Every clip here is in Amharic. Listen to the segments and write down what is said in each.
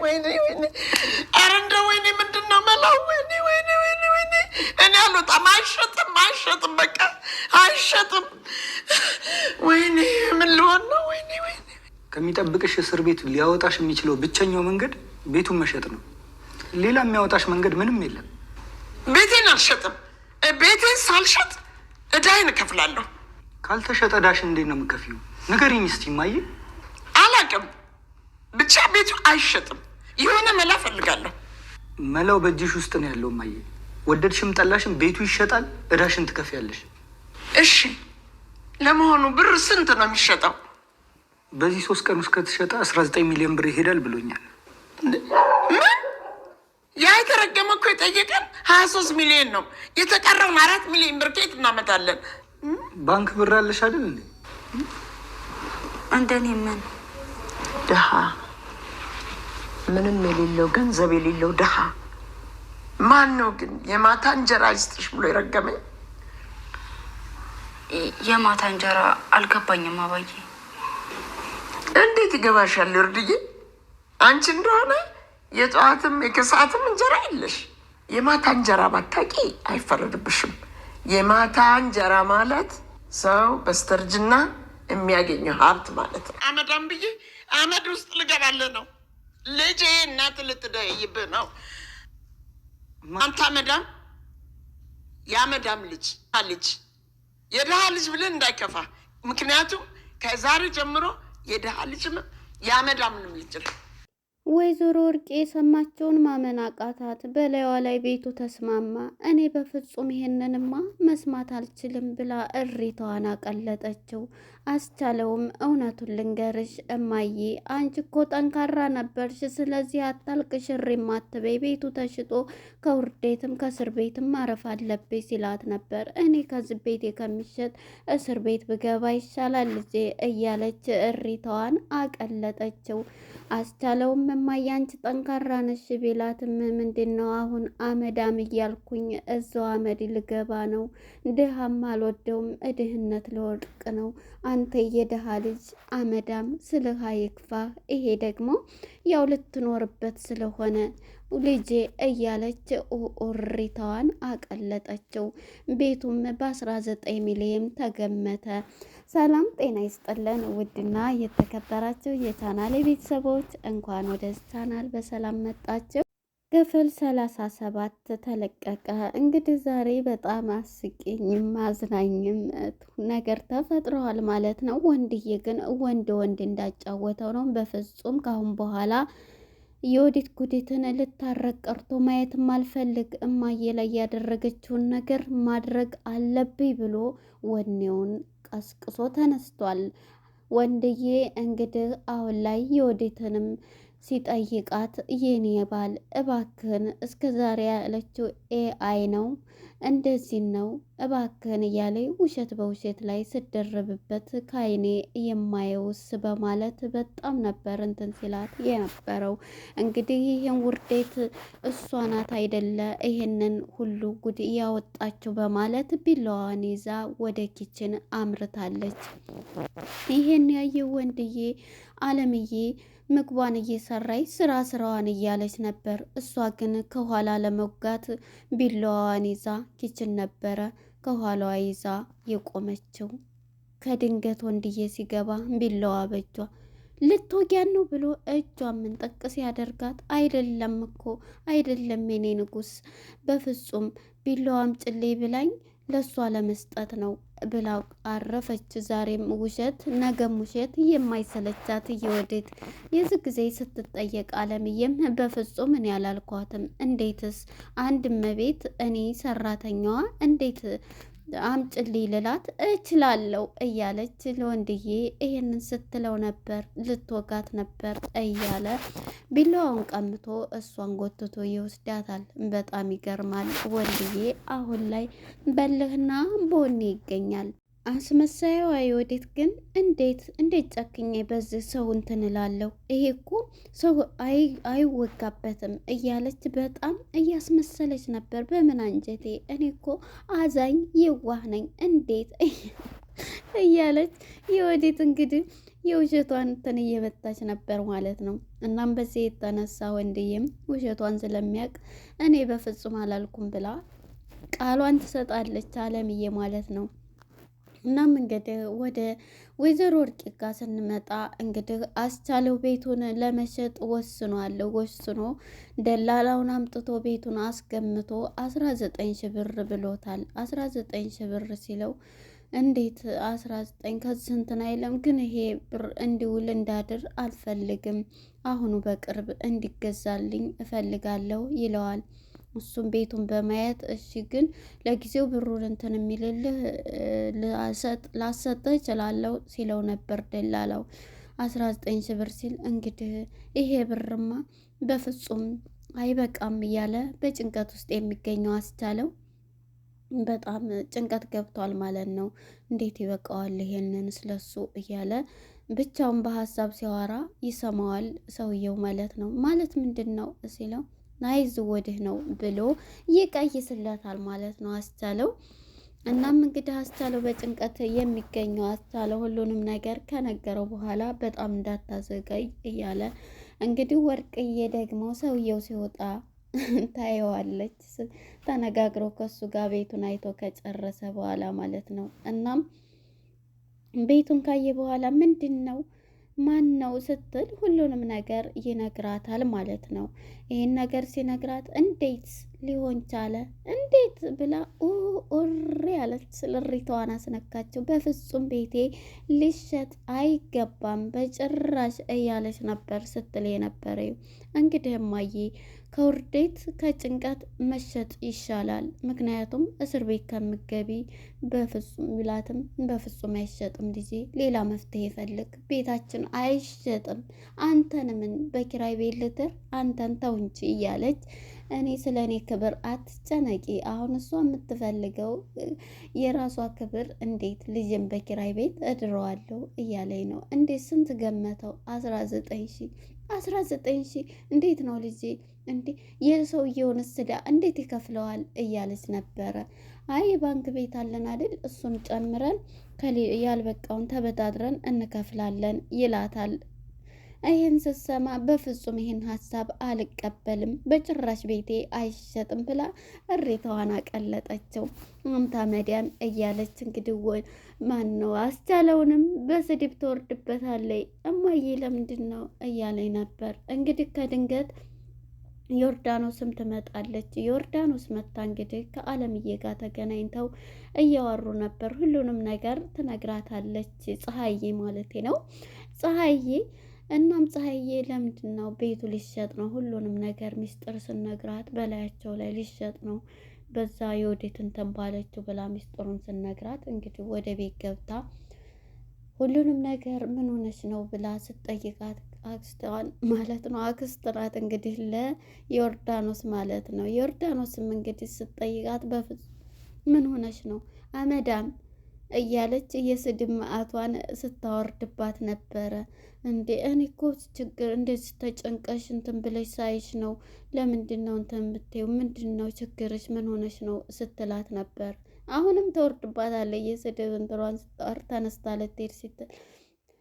ወይኔ ኧረ እንደው ወይኔ ምንድን ነው መላው? ወይኔ እኔ አልወጣም። አይሸጥም በቃ አይሸጥም። ወይኔ ምን ልሆን ነው? ወይኔ ከሚጠብቅሽ እስር ቤት ሊያወጣሽ የሚችለው ብቸኛው መንገድ ቤቱን መሸጥ ነው። ሌላ የሚያወጣሽ መንገድ ምንም የለም። ቤቴን አልሸጥም። ቤቴን ሳልሸጥ እዳይን እከፍላለሁ። ካልተሸጠ እዳሽ እንዴት ነው የምከፍይው? ንገሪኝ እስቲ እማዬ። አላውቅም፣ ብቻ ቤቱ አይሸጥም። የሆነ መላ ፈልጋለሁ። መላው በእጅሽ ውስጥ ነው ያለው እማዬ። ወደድሽም ጠላሽም ቤቱ ይሸጣል፣ እዳሽን ትከፍያለሽ። እሺ፣ ለመሆኑ ብር ስንት ነው የሚሸጠው? በዚህ 3 ቀን ውስጥ ከተሸጠ 19 ሚሊዮን ብር ይሄዳል ብሎኛል። ምን? ያ የተረገመ እኮ የጠየቀን 23 ሚሊዮን ነው። የተቀረውን 4 ሚሊዮን ብር ከየት እናመጣለን? ባንክ ብር አለሽ አይደል እንዴ? እንደኔ ምን ድሃ፣ ምንም የሌለው ገንዘብ የሌለው ድሃ ማን ነው ግን የማታ እንጀራ ይስጥሽ ብሎ የረገመኝ? የማታ እንጀራ አልገባኝም አባዬ። እንዴት ይገባሻል እርድዬ? አንቺ እንደሆነ የጠዋትም የከሰዓትም እንጀራ የለሽ። የማታ እንጀራ ባታቂ አይፈረድብሽም። የማታ እንጀራ ማለት ሰው በስተርጅና የሚያገኘው ሀብት ማለት ነው። አመዳም ብዬ አመድ ውስጥ ልገባልህ ነው። ልጄ እናት ልትደይብህ ነው። አንተ አመዳም፣ የአመዳም ልጅ የድሃ ልጅ ብለን እንዳይከፋ። ምክንያቱም ከዛሬ ጀምሮ የድሃ ልጅም የአመዳምንም ልጅ ነው። ወይዘሮ ወርቄ የሰማቸውን ማመን አቃታት። በላይዋ ላይ ቤቱ ተስማማ። እኔ በፍጹም ይሄንንማ መስማት አልችልም ብላ እሪታዋን አቀለጠችው። አስቻለውም እውነቱን ልንገርሽ እማዬ፣ አንቺ እኮ ጠንካራ ነበርሽ፣ ስለዚህ አታልቅሽ፣ እሪም አትበይ፣ ቤቱ ተሽጦ ከውርዴትም ከእስር ቤትም ማረፍ አለብኝ ሲላት ነበር። እኔ ከዚህ ቤቴ ከሚሸጥ እስር ቤት ብገባ ይሻላል ልጄ እያለች እሪታዋን አቀለጠችው። አስቻለውም እማዬ አንቺ ጠንካራ ነሽ ቢላትም ምንድን ነው አሁን አመዳም እያልኩኝ እዛው አመድ ልገባ ነው። ድሃም አልወደውም፣ እድህነት ልወድቅ ነው። አንተ የድሃ ልጅ አመዳም ስልህ አይክፋ፣ ይሄ ደግሞ ያው ልትኖርበት ስለሆነ ልጄ እያለች ኦሪታዋን አቀለጠችው። ቤቱም በ19 ሚሊዮን ተገመተ። ሰላም ጤና ይስጥልን ውድና የተከበራችሁ የቻናል ቤተሰቦች እንኳን ወደ ቻናል በሰላም መጣችሁ። ክፍል 37 ተለቀቀ። እንግዲህ ዛሬ በጣም አስቂኝም አዝናኝም ነገር ተፈጥረዋል ማለት ነው። ወንድዬ ግን ወንድ እንዳጫወተው ነው። በፍጹም ካሁን በኋላ የወዲት ጉዲትን ልታረቅ ቀርቶ ማየትም አልፈልግ፣ እማዬ ላይ ያደረገችውን ነገር ማድረግ አለብኝ ብሎ ወኔውን ቀስቅሶ ተነስቷል። ወንድዬ እንግዲህ አሁን ላይ የወዲትንም ሲጠይቃት የኔ ባል እባክህን እስከ ዛሬ ያለችው ኤአይ ነው እንደዚህ ነው እባክህን እያለ ውሸት በውሸት ላይ ስደረብበት ከአይኔ የማየውስ በማለት በጣም ነበር እንትን ሲላት የነበረው። እንግዲህ ይህን ውርዴት እሷ ናት አይደለ ይሄንን ሁሉ ጉድ ያወጣችው በማለት ቢላዋን ይዛ ወደ ኪችን አምርታለች። ይሄን ያየው ወንድዬ አለምዬ ምግቧን እየሰራች ስራዋን እያለች ነበር። እሷ ግን ከኋላ ለመውጋት ቢላዋን ይዛ ኪችን ነበረ ከኋላዋ ይዛ የቆመችው። ከድንገት ወንድዬ ሲገባ ቢላዋ በእጇ ልትወጊያን ነው ብሎ እጇን ምንጠቅ ሲያደርጋት አይደለም እኮ አይደለም የኔ ንጉስ፣ በፍጹም ቢላዋም ጭሌ ብላኝ ለሷ ለመስጠት ነው ብላ አረፈች። ዛሬም ውሸት ነገም ውሸት የማይሰለቻት እየወደድ የዚህ ጊዜ ስትጠየቅ አለምዬም በፍጹም እኔ አላልኳትም፣ እንዴትስ አንድ መቤት እኔ ሰራተኛዋ እንዴት አምጭልኝ ልላት እችላለሁ እያለች ለወንድዬ ይሄንን ስትለው ነበር። ልትወጋት ነበር እያለ ቢላዋውን ቀምቶ እሷን ጎትቶ ይወስዳታል። በጣም ይገርማል። ወንድዬ አሁን ላይ በልህና በወኔ ይገኛል። አስመሳዩ ወዴት ግን እንዴት ጨክኜ በዚህ ሰው እንትን እላለሁ? ይሄ እኮ ሰው አይወጋበትም እያለች በጣም እያስመሰለች ነበር። በምን አንጀቴ? እኔ እኮ አዛኝ የዋህ ነኝ እንዴት እያለች የወዲት እንግዲህ የውሸቷን እንትን እየመታች ነበር ማለት ነው። እናም በዚህ የተነሳ ወንድዬም ውሸቷን ስለሚያውቅ እኔ በፍጹም አላልኩም ብላ ቃሏን ትሰጣለች አለምዬ ማለት ነው። እናም እንግዲህ ወደ ወይዘሮ ወርቄ ጋር ስንመጣ እንግዲህ አስቻለው ቤቱን ለመሸጥ ወስኖ ደላላውን አምጥቶ ቤቱን አስገምቶ 19 ሺህ ብር ብሎታል። 19 ሺህ ብር ሲለው እንዴት 19 ከዚህ እንትን አይለም፣ ግን ይሄ ብር እንዲውል እንዳድር አልፈልግም፣ አሁኑ በቅርብ እንዲገዛልኝ እፈልጋለሁ ይለዋል። እሱም ቤቱን በማየት እሺ፣ ግን ለጊዜው ብሩን እንትን የሚልልህ ላሰጥህ እችላለሁ ሲለው ነበር ደላላው። 19 ሺህ ብር ሲል እንግዲህ ይሄ ብርማ በፍጹም አይበቃም እያለ በጭንቀት ውስጥ የሚገኘው አስቻለው በጣም ጭንቀት ገብቷል ማለት ነው። እንዴት ይበቃዋል ይሄንን ስለሱ እያለ ብቻውን በሀሳብ ሲያወራ ይሰማዋል ሰውየው ማለት ነው። ማለት ምንድን ነው ሲለው ናይዝ ወድህ ነው ብሎ ይቀይስለታል ማለት ነው አስቻለው። እናም እንግዲህ አስቻለው በጭንቀት የሚገኘው አስቻለው ሁሉንም ነገር ከነገረው በኋላ በጣም እንዳታዘገይ እያለ እንግዲህ ወርቅዬ ደግሞ ሰውየው ሲወጣ ታየዋለች። ተነጋግሮ ከሱ ጋር ቤቱን አይቶ ከጨረሰ በኋላ ማለት ነው። እናም ቤቱን ካየ በኋላ ምንድን ነው ማን ነው ስትል ሁሉንም ነገር ይነግራታል ማለት ነው። ይህን ነገር ሲነግራት እንዴት ሊሆን ቻለ እንዴት ብላ ኦሬ ያለች ስልሪቷን አስነካቸው። በፍጹም ቤቴ ሊሸጥ አይገባም በጭራሽ እያለች ነበር ስትል የነበረ። እንግዲህ እማዬ ከውርዴት ከጭንቀት መሸጥ ይሻላል፣ ምክንያቱም እስር ቤት ከምገቢ በፍጹም ይላትም በፍጹም አይሸጥም ልጄ፣ ሌላ መፍትሄ ፈልግ፣ ቤታችን አይሸጥም፣ አንተን ምን በኪራይ ቤት ልትር አንተን ተው እንጂ እያለች እኔ ስለ እኔ ክብር አትጨነቂ፣ አሁን እሷ የምትፈልገው የራሷ ክብር፣ እንዴት ልጅን በኪራይ ቤት እድረዋለሁ እያለኝ ነው። እንዴት ስንት ገመተው? 19 ሺህ 19 ሺህ እንዴት ነው ልጄ እንዴ የሰውየውን ስዳ እንዴት ይከፍለዋል እያለች ነበረ። አይ ባንክ ቤት አለን አይደል እሱን ጨምረን ያልበቃውን ተበዳድረን እንከፍላለን ይላታል። ይህን ስትሰማ በፍጹም ይህን ሀሳብ አልቀበልም፣ በጭራሽ ቤቴ አይሸጥም ብላ እሬታዋን አቀለጠችው። አምታ መዲያም እያለች እንግዲህ ማን ነው አስቻለውንም በስድብ ትወርድበታለች። እማዬ ለምንድን ነው እያለኝ ነበር። እንግዲህ ከድንገት ዮርዳኖስም ትመጣለች። ዮርዳኖስ መታ እንግዲህ ከአለምዬ ጋር ተገናኝተው እያወሩ ነበር። ሁሉንም ነገር ትነግራታለች፣ ፀሐዬ ማለቴ ነው ፀሐዬ። እናም ፀሐዬ ለምንድን ነው ቤቱ ሊሸጥ ነው፣ ሁሉንም ነገር ሚስጥር ስነግራት በላያቸው ላይ ሊሸጥ ነው፣ በዛ የወዴትን ተንባለችው ብላ ሚስጥሩን ስነግራት እንግዲህ ወደ ቤት ገብታ ሁሉንም ነገር ምን ሆነች ነው ብላ ስትጠይቃት አክስቷን ማለት ነው አክስት ናት እንግዲህ ለዮርዳኖስ ማለት ነው። ዮርዳኖስም እንግዲህ ስትጠይቃት በፍጹም ምን ሆነች ነው አመዳም እያለች የስድብ መዓቷን ስታወርድባት ነበረ። እንዴ እኔ እኮ ችግር እንደዚህ ተጨንቀሽ እንትን ብለሽ ሳይሽ ነው፣ ለምንድን ነው እንትን የምትይው? ምንድን ነው ችግርሽ? ምን ሆነሽ ነው ስትላት ነበር። አሁንም ተወርድባታለች የስድብ እንትሯን ስታወር ተነስታ ልትሄድ ስትል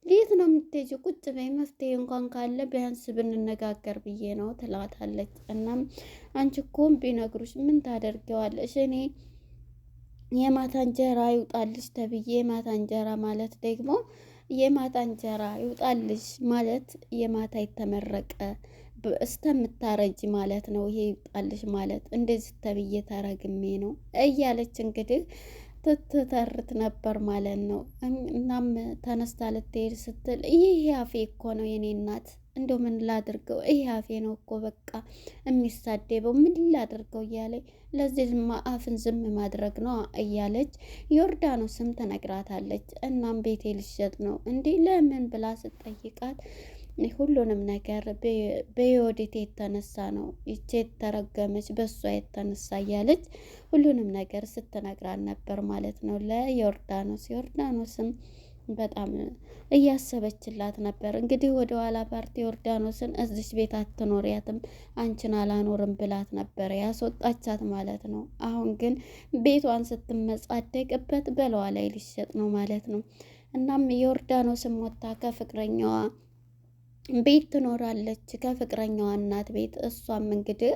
የት ነው የምትሄጂው? ቁጭ በይ፣ መፍትሄ እንኳን ካለ ቢያንስ ብንነጋገር ብዬ ነው ትላታለች። እናም አንቺ እኮ ቢነግሩሽ ምን ታደርጊዋለሽ? እኔ የማታ እንጀራ ይውጣልሽ ተብዬ፣ የማታ እንጀራ ማለት ደግሞ የማታ እንጀራ ይውጣልሽ ማለት የማታ የተመረቀ እስከምታረጅ ማለት ነው። ይሄ ይውጣልሽ ማለት እንደዚህ ተብዬ ተረግሜ ነው እያለች እንግዲህ ትተርት ነበር ማለት ነው። እናም ተነስታ ልትሄድ ስትል ይሄ አፌ እኮ ነው የኔ እናት፣ እንደው ምን ላድርገው? ይሄ አፌ ነው እኮ በቃ የሚሳደበው፣ ምን ላድርገው እያለች ለዚህ አፍን ዝም ማድረግ ነው እያለች ዮርዳኖስም ተነግራታለች። እናም ቤቴ ልሸጥ ነው እንዴ ለምን ብላ ስትጠይቃት ሁሉንም ነገር በዮዲት የተነሳ ነው፣ ይቼ የተረገመች በሷ የተነሳ እያለች ሁሉንም ነገር ስትነግራን ነበር ማለት ነው ለዮርዳኖስ። ዮርዳኖስም በጣም እያሰበችላት ነበር። እንግዲህ ወደ ኋላ ፓርቲ ዮርዳኖስን እዚች ቤት አትኖሪያትም አንቺን አላኖርም ብላት ነበረ ያስወጣቻት ማለት ነው። አሁን ግን ቤቷን ስትመጻደቅበት በለዋ ላይ ሊሸጥ ነው ማለት ነው። እናም ዮርዳኖስም ወጥታ ከፍቅረኛዋ ቤት ትኖራለች ከፍቅረኛዋ እናት ቤት። እሷም እንግዲህ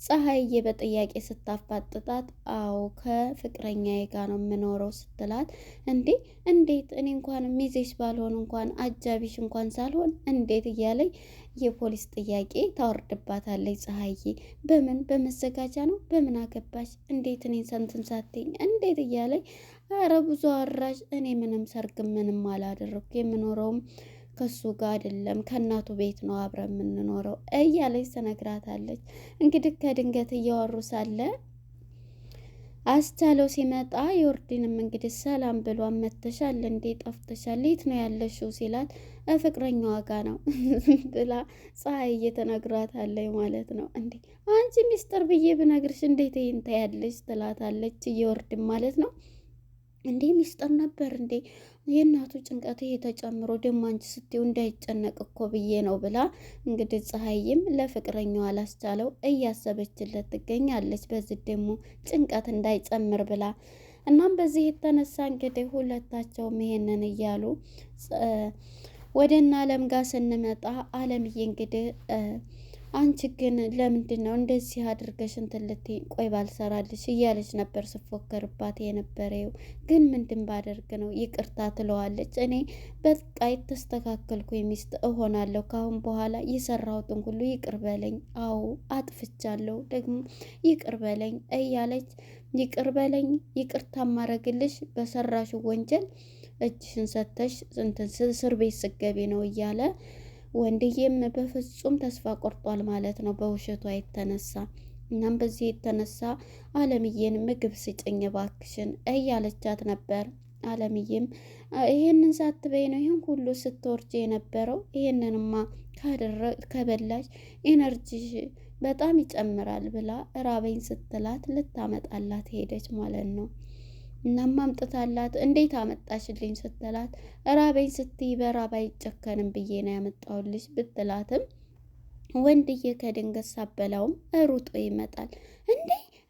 ፀሐይዬ በጥያቄ ስታፋጥጣት አዎ ከፍቅረኛዬ ጋር ነው የምኖረው ስትላት፣ እንዴት እኔ እንኳን ሚዜሽ ባልሆን እንኳን አጃቢሽ እንኳን ሳልሆን እንዴት እያለኝ የፖሊስ ጥያቄ ታወርድባታለች። ፀሐይዬ በመዘጋጃ ነው በምን አገባሽ እንዴት እኔን ሰንትን ሳትኝ እንዴት እያለኝ ኧረ ብዙ አወራሽ፣ እኔ ምንም ሰርግ ምንም አላደረኩ የምኖረውም ከሱ ጋር አይደለም ከእናቱ ቤት ነው አብረን የምንኖረው እያለች ትነግራታለች። እንግዲህ ከድንገት እያወሩ ሳለ አስቻለው ሲመጣ ዮርዲንም እንግዲህ ሰላም ብሎ መተሻል እንዴ ጠፍተሻል የት ነው ያለሽው ሲላት ፍቅረኛዋ ጋ ነው ብላ ፀሐይ እየተነግራታለች ማለት ነው። እንዴ አንቺ ሚስጥር ብዬ ብነግርሽ እንዴት ይንታ ያለሽ ትላታለች እየወርድም ማለት ነው። እንዴ ሚስጥር ነበር እንዴ የእናቱ ጭንቀት ይሄ ተጨምሮ ደግሞ አንቺ ስትይው እንዳይጨነቅ እኮ ብዬ ነው ብላ እንግዲህ ፀሐይም ለፍቅረኛዋ አላስቻለው እያሰበችለት ትገኛለች። በዚህ ደግሞ ጭንቀት እንዳይጨምር ብላ እናም በዚህ የተነሳ እንግዲህ ሁለታቸውም ይሄንን እያሉ ወደ እነ አለም ጋር ስንመጣ አለምዬ እንግዲህ አንቺ ግን ለምንድን ነው እንደዚህ አድርገሽ እንትን ልትይ ቆይ ባልሰራልሽ እያለች ነበር ስፎከርባት የነበረው። ግን ምንድን ባደርግ ነው ይቅርታ ትለዋለች። እኔ በቃ የተስተካከልኩ ሚስት እሆናለሁ ካሁን በኋላ የሰራሁትን ሁሉ ይቅር በለኝ፣ አዎ አጥፍቻለሁ ደግሞ ይቅር በለኝ እያለች ይቅር በለኝ ይቅርታ ማረግልሽ በሰራሹ ወንጀል እጅሽን ሰተሽ እንትን እስር ቤት ስገቢ ነው እያለ ወንድዬም በፍጹም ተስፋ ቆርጧል ማለት ነው በውሸቷ የተነሳ። እናም በዚህ የተነሳ አለምዬን ምግብ ስጭኝ እባክሽን እያለቻት ነበር። አለምዬም ይሄንን ሳትበይ ነው ይሄን ሁሉ ስትወርጅ የነበረው፣ ይሄንንማ ከበላሽ ኢነርጂሽ በጣም ይጨምራል ብላ ራበኝ ስትላት ልታመጣላት ሄደች ማለት ነው። እናም አምጥታላት እንዴት አመጣሽልኝ ስትላት ራበኝ ስትይ በራብ አይጨከንም ብዬ ነው ያመጣሁልሽ ብትላትም ወንድዬ ከድንገት ሳበላውም ሩጦ ይመጣል።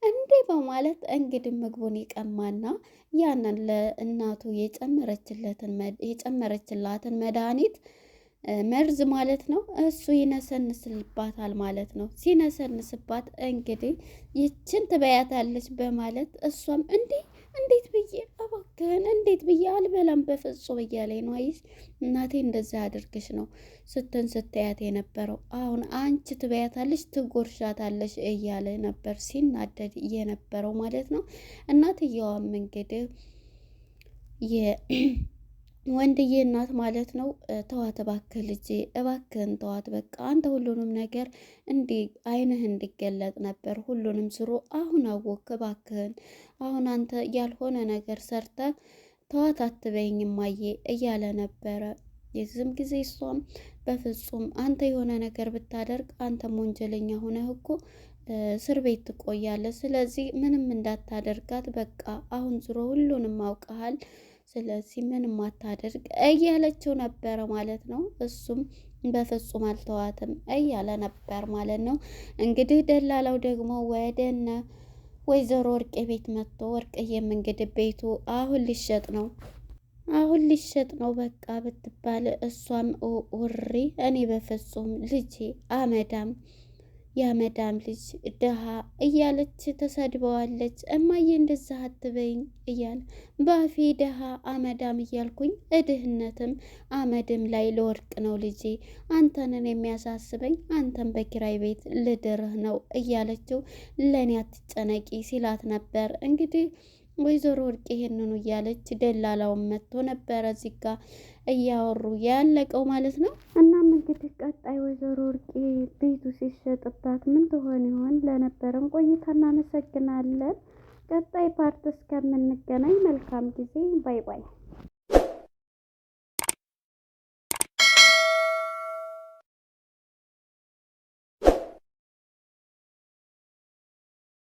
እንዴ በማለት እንግዲህ ምግቡን ይቀማና ያንን ለእናቱ የጨመረችላትን መድኃኒት መርዝ ማለት ነው እሱ ይነሰንስባታል ማለት ነው። ሲነሰንስባት እንግዲህ ይችን ትበያታለች በማለት እሷም እንዴት ብዬ እባክህን እንዴት ብዬ አልበላም በፍጹም እያለኝ ነው። አይሽ እናቴ እንደዛ አድርግሽ ነው ስትያት የነበረው አሁን አንቺ ትበያታለሽ ትጎርሻታለሽ እያለ ነበር ሲናደድ የነበረው ማለት ነው። እናትየዋም እንግዲህ ወንድዬ እናት ማለት ነው ተዋት እባክህ ልጄ እባክህን ተዋት፣ በቃ አንተ ሁሉንም ነገር አይንህ እንዲገለጥ ነበር ሁሉንም ስሩ አሁን አወክ እባክህን አሁን አንተ ያልሆነ ነገር ሰርተ ተዋት አትበይኝ እማዬ እያለ ነበረ። የዚህም ጊዜ እሷም በፍጹም አንተ የሆነ ነገር ብታደርግ አንተም ወንጀለኛ ሆነህ እኮ እስር ቤት ትቆያለህ፣ ስለዚህ ምንም እንዳታደርጋት በቃ አሁን ዙሮ ሁሉንም አውቀሃል፣ ስለዚህ ምንም አታደርግ እያለችው ነበረ ማለት ነው። እሱም በፍጹም አልተዋትም እያለ ነበር ማለት ነው። እንግዲህ ደላላው ደግሞ ወደነ ወይዘሮ ወርቄ ቤት መጥቶ ወርቅዬም እንግዲህ ቤቱ አሁን ሊሸጥ ነው በቃ ብትባል እሷም ውሪ እኔ በፍጹም ልጄ አመዳም የአመዳም ልጅ ድሃ እያለች ተሰድበዋለች። እማዬ እንደዛ አትበይኝ እያለ ባፌ ድሃ አመዳም እያልኩኝ እድህነትም አመድም ላይ ለወርቅ ነው ልጄ፣ አንተንን የሚያሳስበኝ አንተን በኪራይ ቤት ልድርህ ነው እያለችው ለእኔ አትጨነቂ ሲላት ነበር። እንግዲህ ወይዘሮ ወርቅ ይሄንኑ እያለች ደላላውን መጥቶ ነበረ እዚህ ጋ እያወሩ ያለቀው ማለት ነው። እናም እንግዲህ ቀጣይ ወይዘሮ ወርቄ ቤቱ ሲሸጥባት ምን ትሆን ይሆን? ለነበረን ቆይታ እናመሰግናለን። ቀጣይ ፓርት እስከምንገናኝ መልካም ጊዜ። ባይ ባይ።